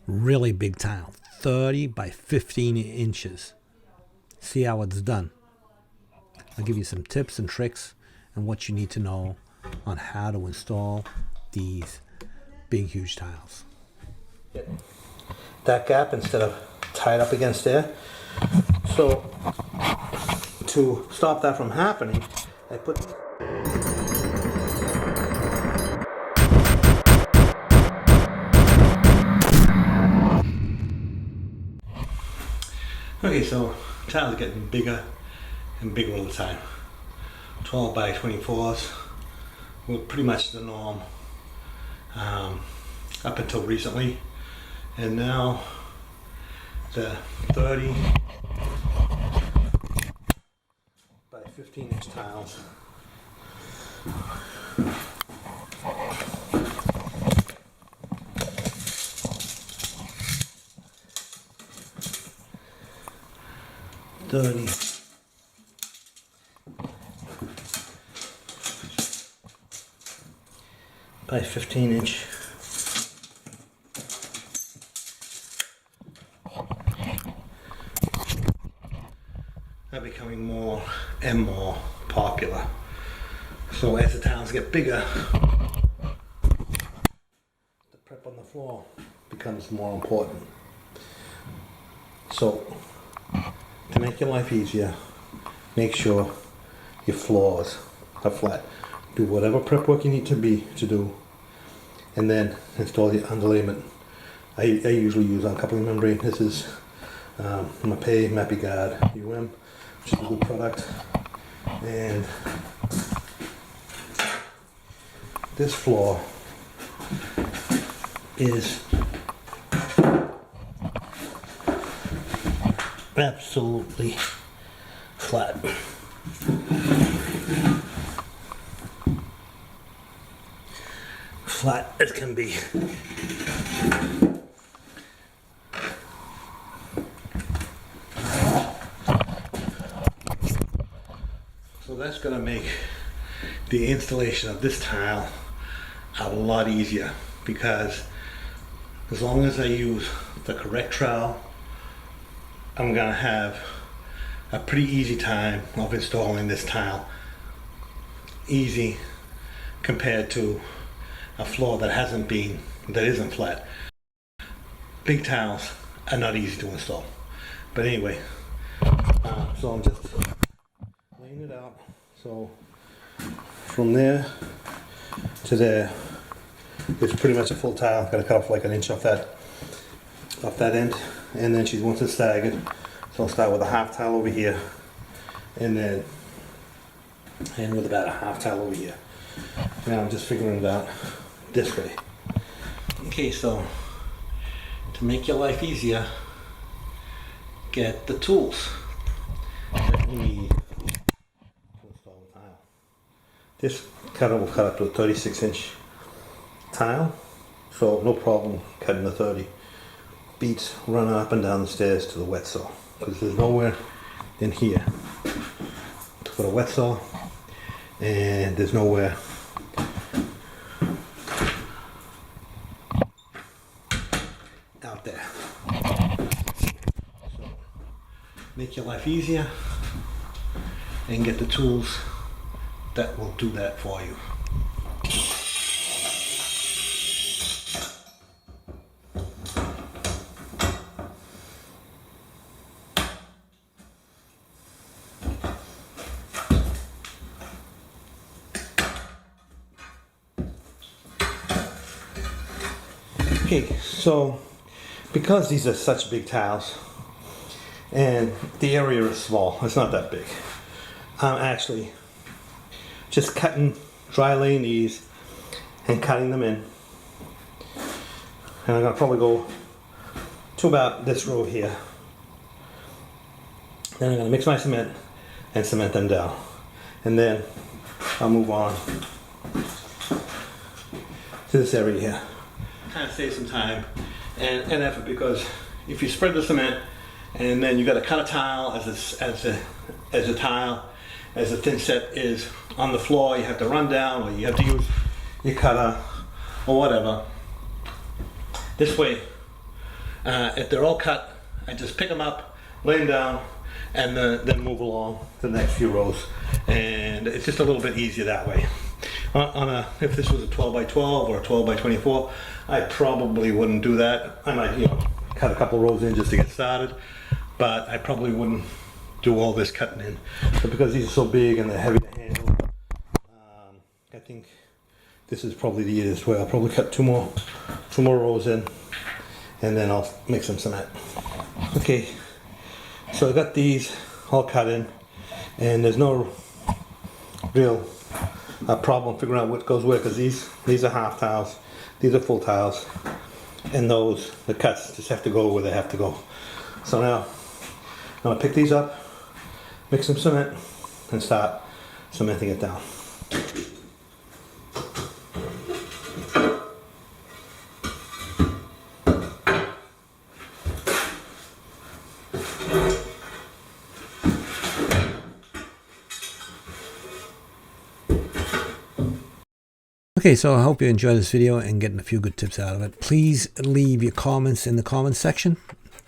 really big tile, 30 by 15 inches. See how it's done. I'll give you some tips and tricks and what you need to know on how to install these big, huge tiles. That gap instead of tied up against there. So to stop that from happening, I put okay, so tiles are getting bigger and bigger all the time. 12 by 24s were pretty much the norm up until recently, and now the 30 by 15-inch tiles by 15-inch are becoming more and more popular. So as the tiles get bigger, the prep on the floor becomes more important. So to make your life easier, make sure your floors are flat. Do whatever prep work you need to do, and then install the underlayment. I usually use uncoupling membrane. This is Mapegard UM, which is a good product. And this floor is absolutely flat. Flat as can be. So that's going to make the installation of this tile a lot easier, because as long as I use the correct trowel, I'm going to have a pretty easy time of installing this tile. Easy compared to a floor that isn't flat. Big tiles are not easy to install. But anyway, so I'm just laying it out. So from there to there, it's pretty much a full tile. Got to cut off like an inch off that end, and then she wants it staggered. So I'll start with a half tile over here, and then end with about a half tile over here. Now I'm just figuring it out this way. Okay, so to make your life easier, get the tools that you need to install the tile. This cutter will cut up to a 36-inch tile, so no problem cutting the 30. Beats running up and down the stairs to the wet saw, because there's nowhere in here to put a wet saw, and there's nowhere out there. So make your life easier and get the tools that will do that for you. Okay, so because these are such big tiles and the area is small, it's not that big, I'm actually just dry laying these and cutting them in. And I'm going to probably go to about this row here. Then I'm going to mix my cement and cement them down. And then I'll move on to this area here. Kind of save some time and effort, because if you spread the cement and then you got to cut a tile as a tile, as the thin set is on the floor, you have to run down, or you have to use your cutter or whatever. This way If they're all cut, I just pick them up, lay them down, and then move along to the next few rows. And it's just a little bit easier that way. If this was a 12 by 12 or a 12 by 24, I probably wouldn't do that. I might, cut a couple rows in just to get started, but I probably wouldn't do all this cutting in. But because these are so big and they're heavy to handle, I think this is probably the easiest way. I'll probably cut two more rows in, and then I'll mix some cement. Okay, so I got these all cut in, and there's no real problem figuring out what goes where, because these are half tiles, these are full tiles, and the cuts just have to go where they have to go. So now I'm gonna pick these up, mix some cement, and start cementing it down. Okay, so I hope you enjoyed this video and getting a few good tips out of it. Please leave your comments in the comments section.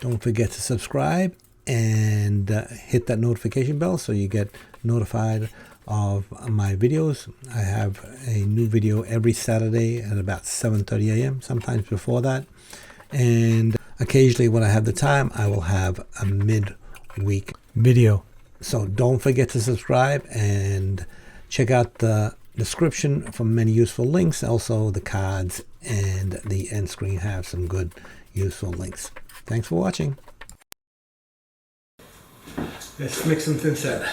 Don't forget to subscribe and hit that notification bell so you get notified of my videos. I have a new video every Saturday at about 7:30 a.m., sometimes before that. And occasionally when I have the time, I will have a mid-week video. So don't forget to subscribe and check out the description for many useful links. Also the cards and the end screen have some good useful links. Thanks for watching. Let's mix some thinset.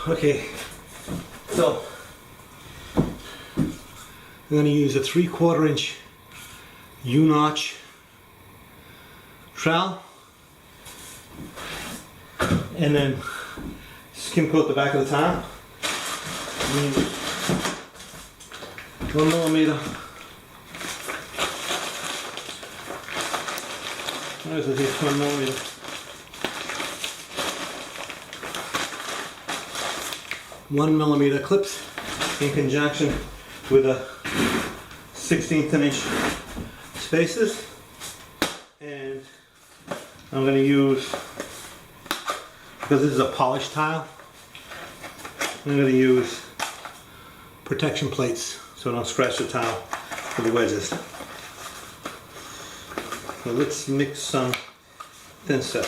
Okay, so I'm going to use a 3/4 inch U-notch trowel, and then skim coat the back of the tile. 1 millimeter. Where's this 1 millimeter? One millimeter clips in conjunction with a 1/16 inch spacers, and I'm going to use, because this is a polished tile, I'm going to use protection plates so I don't scratch the tile with the wedges. So let's mix some thinset.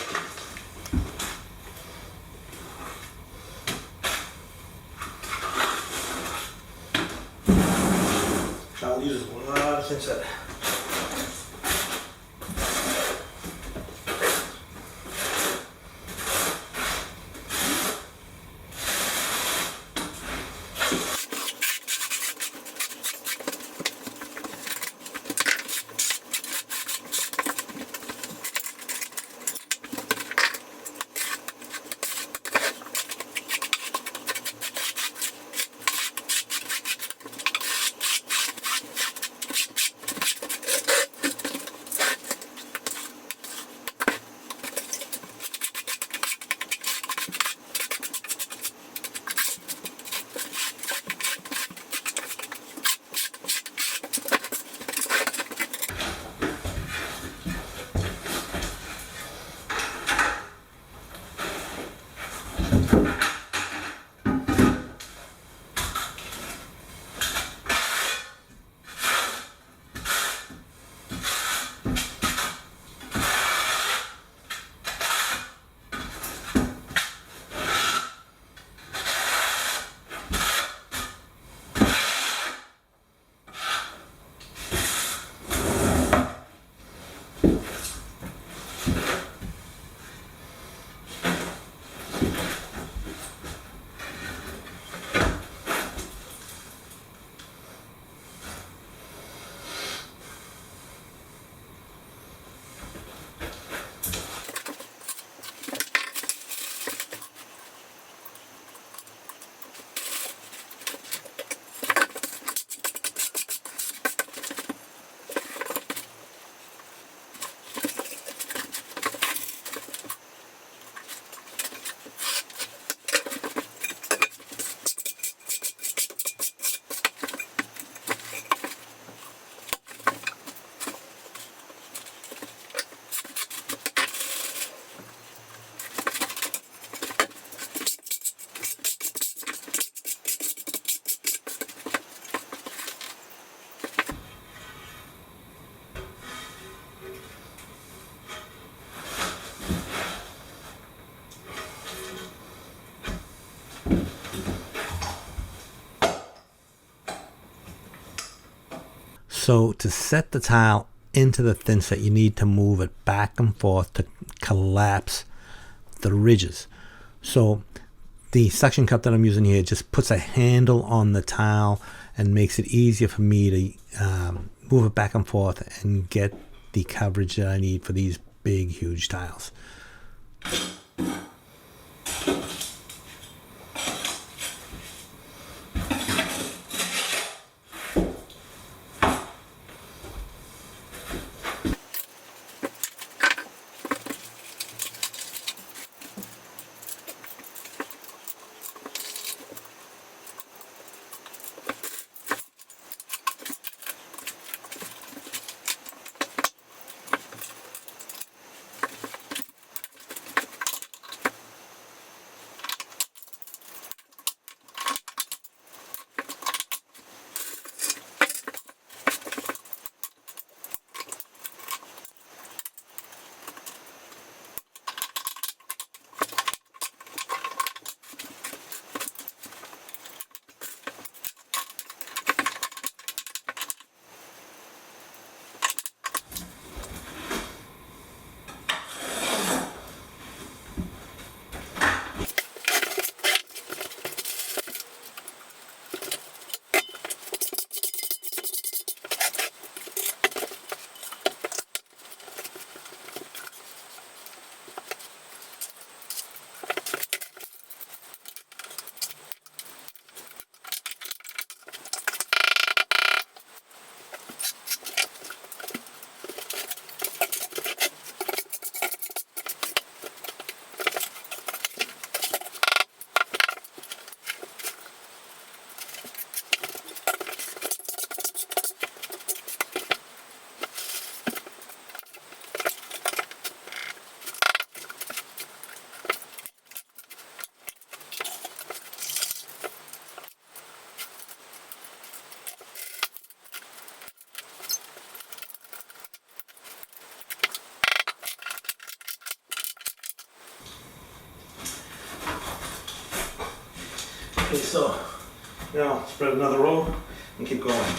I'll use a lot of thinset. So to set the tile into the thinset, you need to move it back and forth to collapse the ridges. So the suction cup that I'm using here just puts a handle on the tile and makes it easier for me to move it back and forth and get the coverage that I need for these big, huge tiles. Okay, so now spread another row and keep going.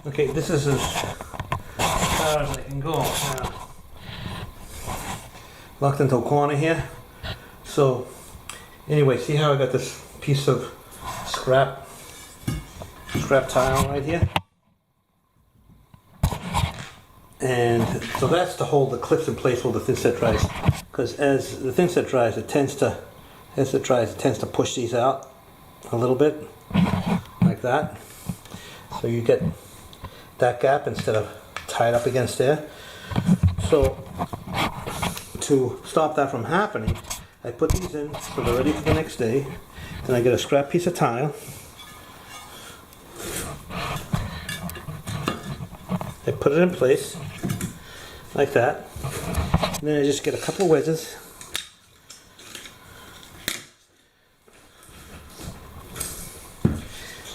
Okay, this is as far as I can go now. Locked into a corner here. So anyway, see how I got this piece of scrap tile right here? And so that's to hold the clips in place while the thinset dries. Because as the thinset dries, it tends to push these out a little bit, like that. So you get that gap instead of tied up against there. So to stop that from happening, I put these in so they're ready for the next day. Then I get a scrap piece of tile. I put it in place like that. And then I just get a couple of wedges.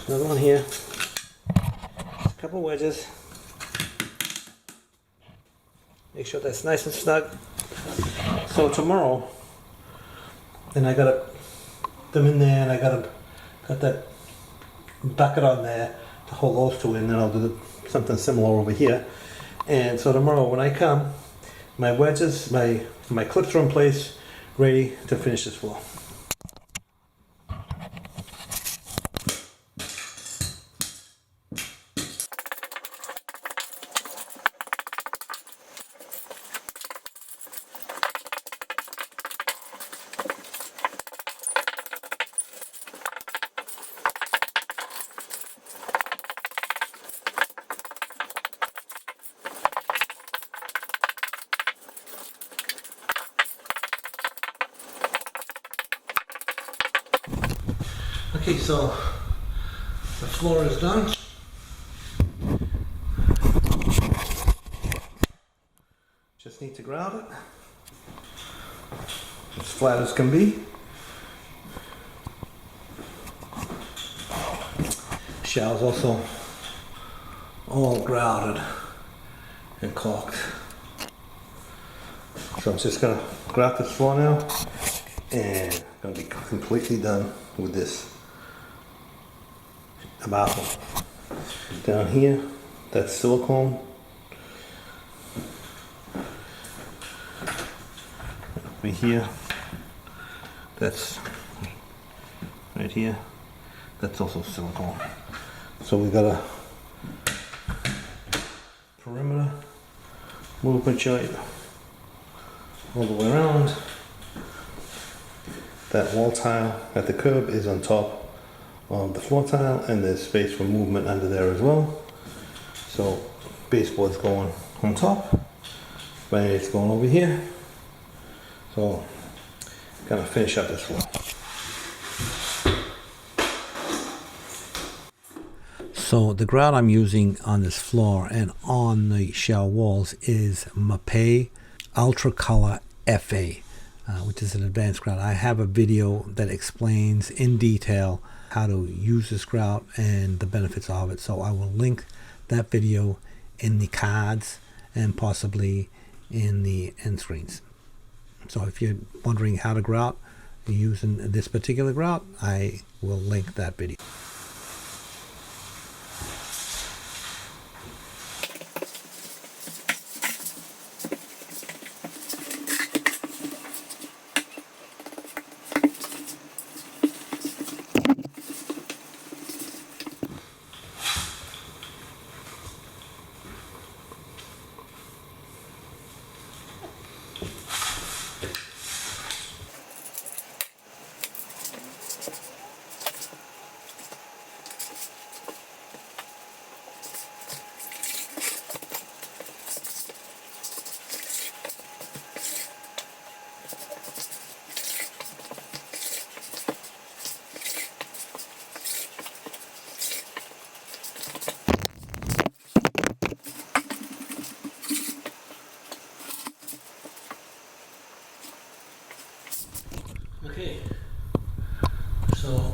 Another one here. A couple of wedges. Make sure that's nice and snug. So tomorrow, then I gotta them in there, and I gotta got that bucket on there to hold those two in. Then I'll do something similar over here. And so tomorrow when I come, my wedges, my clips are in place, ready to finish this floor. Okay, so the floor is done. Just need to grout it as flat as can be. Shell's also all grouted and caulked. So I'm just gonna grout this floor now, and I'm gonna be completely done with this bathroom. Down here, that's silicone. Over here, that's right here, that's also silicone. So we got a perimeter movement joint all the way around. That wall tile at the curb is on top of the floor tile, and there's space for movement under there as well. So baseboard's going on top, it's going over here. So gonna finish up this floor. So the grout I'm using on this floor and on the shell walls is Mapegard Ultra Color FA, which is an advanced grout. I have a video that explains in detail how to use this grout and the benefits of it, so I will link that video in the cards and possibly in the end screens. So if you're wondering how to grout using this particular grout, I will link that video. Okay, so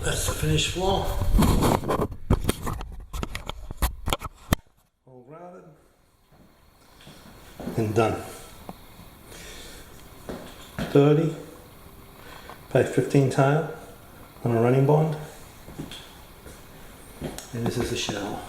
that's the finished floor. All grouted and done. 30 by 15 tile on a running bond, and this is the shell.